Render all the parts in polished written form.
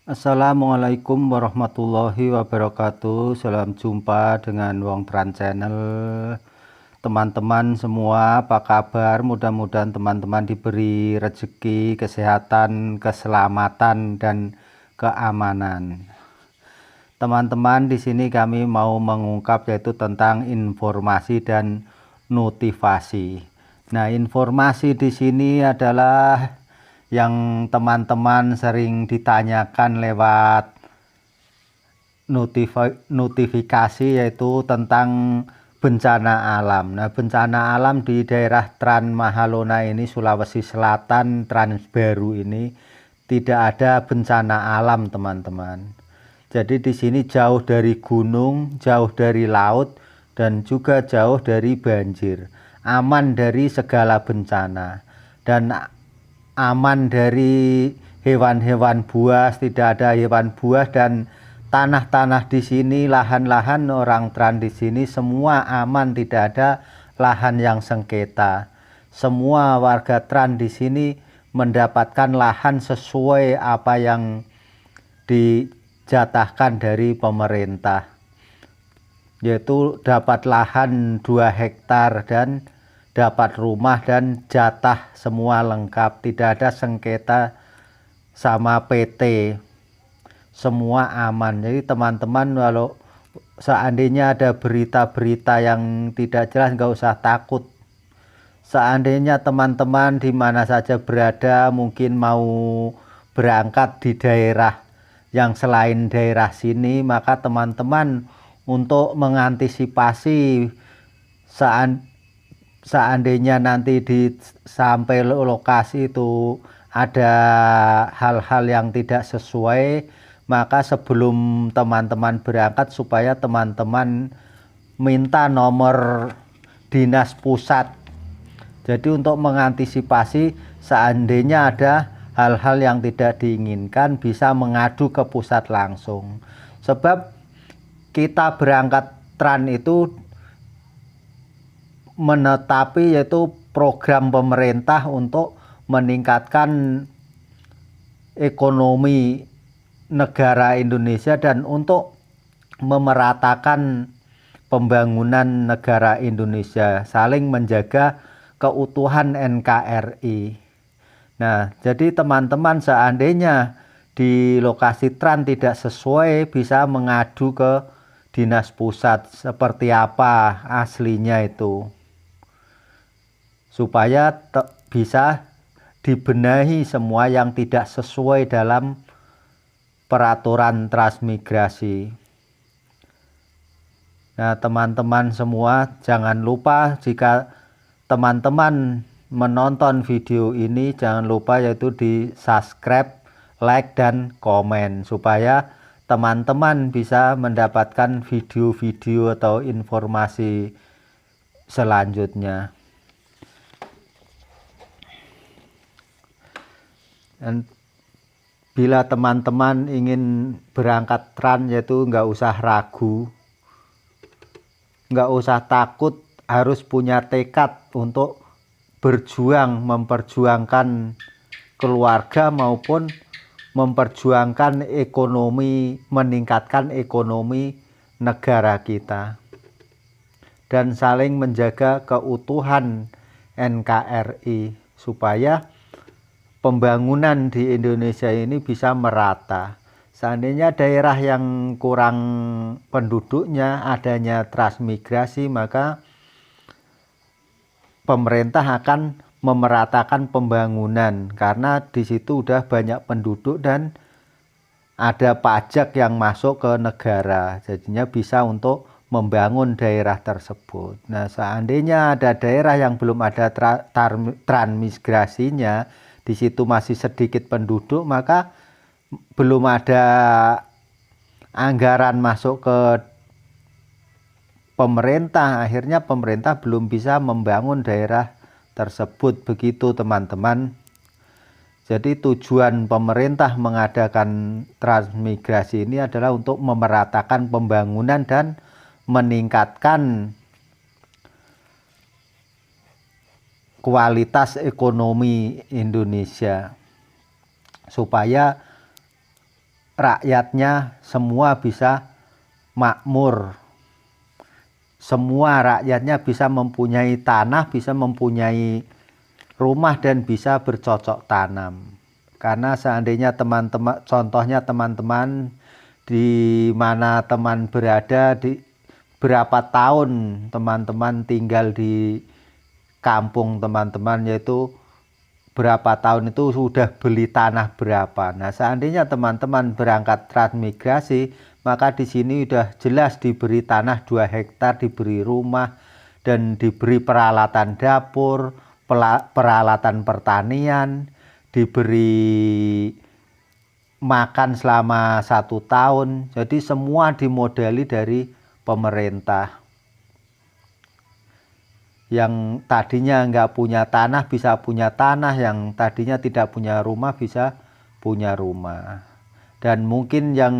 Assalamualaikum warahmatullahi wabarakatuh. Salam jumpa dengan Wong Tran Channel. Teman-teman semua, apa kabar? Mudah-mudahan teman-teman diberi rezeki, kesehatan, keselamatan, dan keamanan. Teman-teman, di sini kami mau mengungkap yaitu tentang informasi dan notifikasi. Nah, informasi di sini adalah yang teman-teman sering ditanyakan lewat notifikasi, yaitu tentang bencana alam. Nah, bencana alam di daerah Tran Mahalona ini, Sulawesi Selatan, Transbaru ini tidak ada bencana alam, teman-teman. Jadi di sini jauh dari gunung, jauh dari laut, dan juga jauh dari banjir. Aman dari segala bencana dan aman dari hewan-hewan buas, tidak ada hewan buas, dan tanah-tanah di sini, lahan-lahan orang Tran di sini semua aman, tidak ada lahan yang sengketa. Semua warga Tran di sini mendapatkan lahan sesuai apa yang dijatahkan dari pemerintah, yaitu dapat lahan 2 hektar dan dapat rumah dan jatah semua lengkap, tidak ada sengketa sama PT, semua aman. Jadi teman-teman, kalau seandainya ada berita-berita yang tidak jelas, nggak usah takut. Seandainya teman-teman di mana saja berada, mungkin mau berangkat di daerah yang selain daerah sini, maka teman-teman untuk mengantisipasi seandainya nanti sampai lokasi itu ada hal-hal yang tidak sesuai, maka sebelum teman-teman berangkat, supaya teman-teman minta nomor dinas pusat. Jadi untuk mengantisipasi seandainya ada hal-hal yang tidak diinginkan, bisa mengadu ke pusat langsung. Sebab kita berangkat Tran itu menetapi yaitu program pemerintah untuk meningkatkan ekonomi negara Indonesia dan untuk memeratakan pembangunan negara Indonesia, saling menjaga keutuhan NKRI. Nah, jadi teman-teman seandainya di lokasi Tran tidak sesuai, bisa mengadu ke dinas pusat seperti apa aslinya itu, supaya bisa dibenahi semua yang tidak sesuai dalam peraturan transmigrasi. Nah, teman-teman semua, jangan lupa jika teman-teman menonton video ini, jangan lupa yaitu di subscribe, like, dan komen, supaya teman-teman bisa mendapatkan video-video atau informasi selanjutnya. Dan bila teman-teman ingin berangkat Tran, yaitu nggak usah ragu, nggak usah takut, harus punya tekad untuk berjuang, memperjuangkan keluarga maupun memperjuangkan ekonomi, meningkatkan ekonomi negara kita, dan saling menjaga keutuhan NKRI supaya pembangunan di Indonesia ini bisa merata. Seandainya daerah yang kurang penduduknya, adanya transmigrasi, maka pemerintah akan memeratakan pembangunan, karena di situ udah banyak penduduk dan ada pajak yang masuk ke negara, jadinya bisa untuk membangun daerah tersebut. Nah, seandainya ada daerah yang belum ada transmigrasinya, di situ masih sedikit penduduk, maka belum ada anggaran masuk ke pemerintah, akhirnya pemerintah belum bisa membangun daerah tersebut. Begitu teman-teman. Jadi tujuan pemerintah mengadakan transmigrasi ini adalah untuk memeratakan pembangunan dan meningkatkan kualitas ekonomi Indonesia, supaya rakyatnya semua bisa makmur, semua rakyatnya bisa mempunyai tanah, bisa mempunyai rumah dan bisa bercocok tanam. Karena seandainya teman-teman, contohnya teman-teman di mana teman berada, di berapa tahun teman-teman tinggal di kampung teman-teman, yaitu berapa tahun itu sudah beli tanah berapa. Nah, seandainya teman-teman berangkat transmigrasi, maka di sini sudah jelas diberi tanah 2 hektar, diberi rumah, dan diberi peralatan dapur, peralatan pertanian, diberi makan selama 1 tahun. Jadi semua dimodali dari pemerintah. Yang tadinya nggak punya tanah bisa punya tanah, yang tadinya tidak punya rumah bisa punya rumah. Dan mungkin yang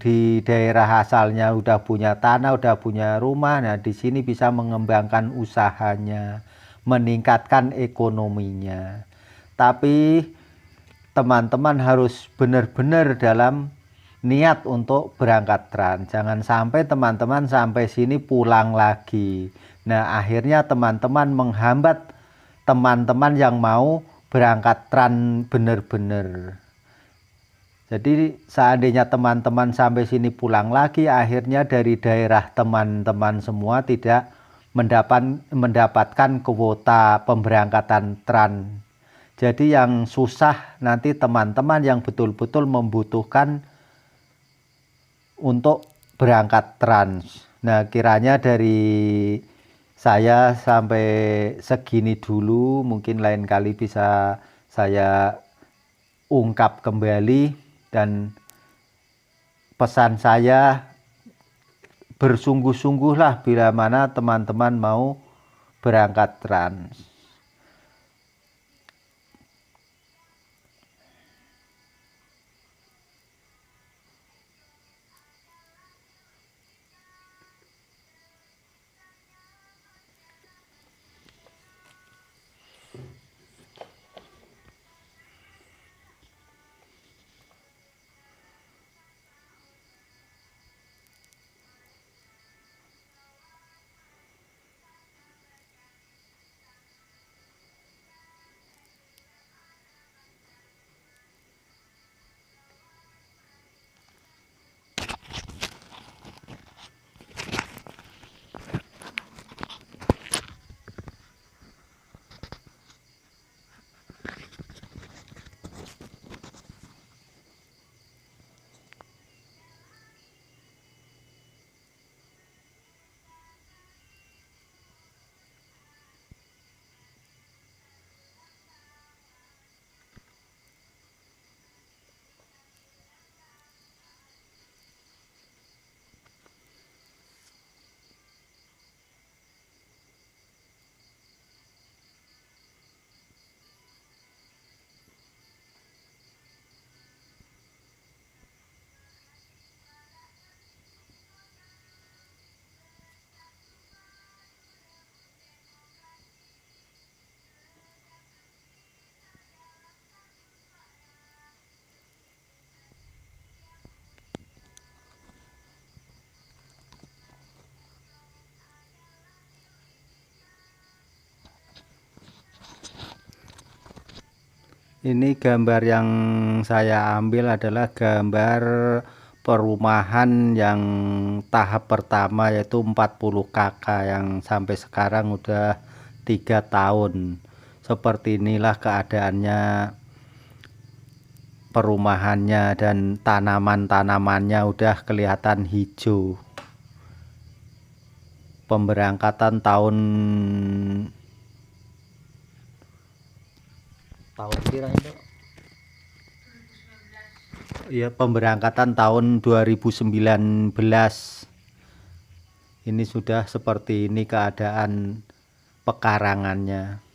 di daerah asalnya udah punya tanah, udah punya rumah, nah di sini bisa mengembangkan usahanya, meningkatkan ekonominya. Tapi teman-teman harus benar-benar dalam niat untuk berangkat trans. Jangan sampai teman-teman sampai sini pulang lagi. Nah, akhirnya teman-teman menghambat teman-teman yang mau berangkat trans benar-benar. Jadi seandainya teman-teman sampai sini pulang lagi, akhirnya dari daerah teman-teman semua tidak mendapatkan kuota pemberangkatan trans. Jadi yang susah nanti teman-teman yang betul-betul membutuhkan untuk berangkat trans. Nah, kiranya dari saya sampai segini dulu, mungkin lain kali bisa saya ungkap kembali, dan pesan saya bersungguh-sungguhlah bila mana teman-teman mau berangkat trans. Ini gambar yang saya ambil adalah gambar perumahan yang tahap pertama, yaitu 40 kakak yang sampai sekarang udah 3 tahun. Seperti inilah keadaannya perumahannya, dan tanaman-tanamannya udah kelihatan hijau. Pemberangkatan tahun itu ya, pemberangkatan tahun 2019. Ini sudah seperti ini keadaan pekarangannya.